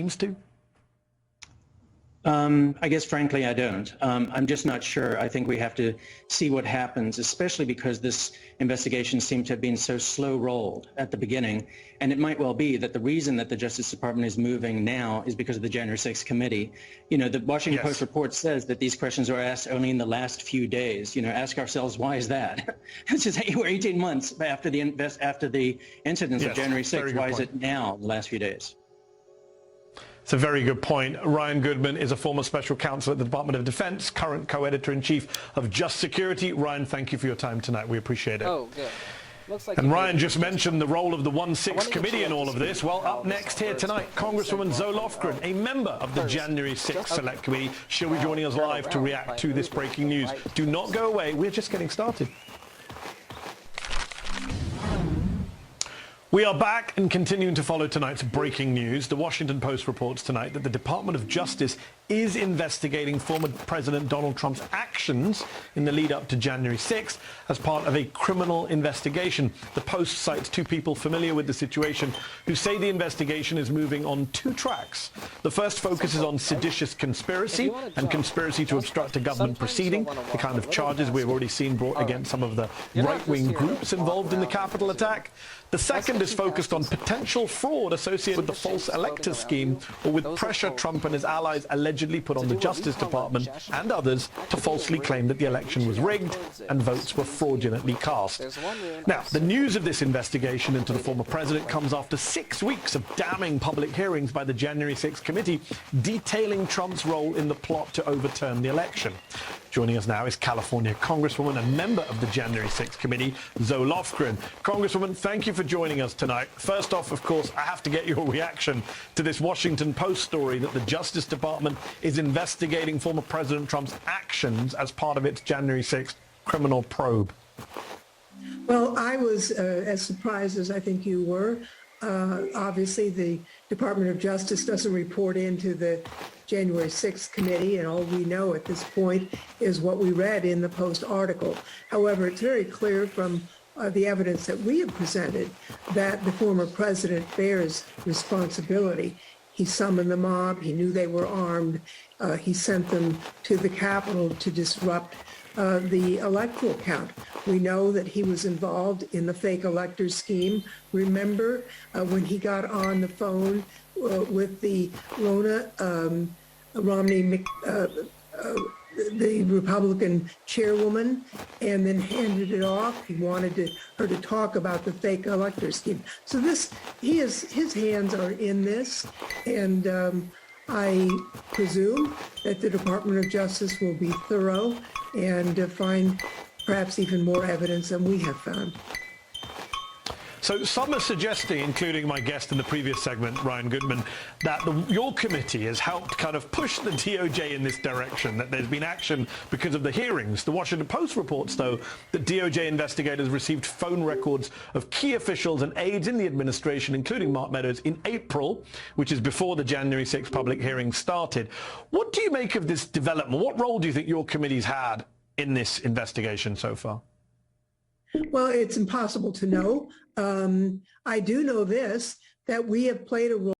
seems to? I guess, frankly, I don't. I'm just not sure. I think we have to see what happens, especially because this investigation seemed to have been so slow-rolled at the beginning. And it might well be that the reason that the Justice Department is moving now is because of the January 6th committee. You know, the Washington Post report says that these questions were asked only in the last few days. You know, ask ourselves, why is that? It's just, we're 18 months after the incidents of January 6th. Why is it now, the last few days? It's a very good point. Ryan Goodman is a former special counsel at the Department of Defense, current co-editor-in-chief of Just Security. Ryan, thank you for your time tonight. We appreciate it. Oh, good. Like and Ryan just mentioned the role of the 1-6 committee in all of this. Well, up next here tonight, Congresswoman Zoe Lofgren, a member of the January 6th Select Committee. She'll be joining us live to react to this breaking news. Do not go away. We're just getting started. We are back and continuing to follow tonight's breaking news. The Washington Post reports tonight that the Department of Justice is investigating former President Donald Trump's actions in the lead up to January 6th as part of a criminal investigation. The Post cites two people familiar with the situation who say the investigation is moving on two tracks. The first focuses on seditious conspiracy and conspiracy to obstruct a government proceeding, the kind of charges we've already seen brought against some of the right-wing groups involved in the Capitol attack. The second is focused on potential fraud associated with the false electors scheme or with pressure Trump and his allies allegedly put on the Justice Department and others to falsely claim that the election was rigged and votes were fraudulently cast. Now, the news of this investigation into the former president comes after 6 weeks of damning public hearings by the January 6th committee detailing Trump's role in the plot to overturn the election. Joining us now is California Congresswoman and member of the January 6th committee, Zoe Lofgren. Congresswoman, thank you for joining us tonight. First off, of course, I have to get your reaction to this Washington Post story that the Justice Department is investigating former President Trump's actions as part of its January 6th criminal probe. Well, I was as surprised as I think you were. Obviously, the Department of Justice doesn't report into the January 6th committee, and all we know at this point is what we read in the Post article. However, it's very clear from the evidence that we have presented that the former president bears responsibility. He summoned the mob. He knew they were armed. He sent them to the Capitol to disrupt the electoral count. We know that he was involved in the fake electors scheme. Remember when he got on the phone with the Romney, the Republican chairwoman, and then handed it off. He wanted her to talk about the fake electors scheme. So his hands are in this, and I presume that the Department of Justice will be thorough and find perhaps even more evidence than we have found. So some are suggesting, including my guest in the previous segment, Ryan Goodman, that your committee has helped kind of push the DOJ in this direction, that there's been action because of the hearings. The Washington Post reports, though, that DOJ investigators received phone records of key officials and aides in the administration, including Mark Meadows, in April, which is before the January 6th public hearing started. What do you make of this development? What role do you think your committee's had in this investigation so far? Well, it's impossible to know. I do know this, that we have played a role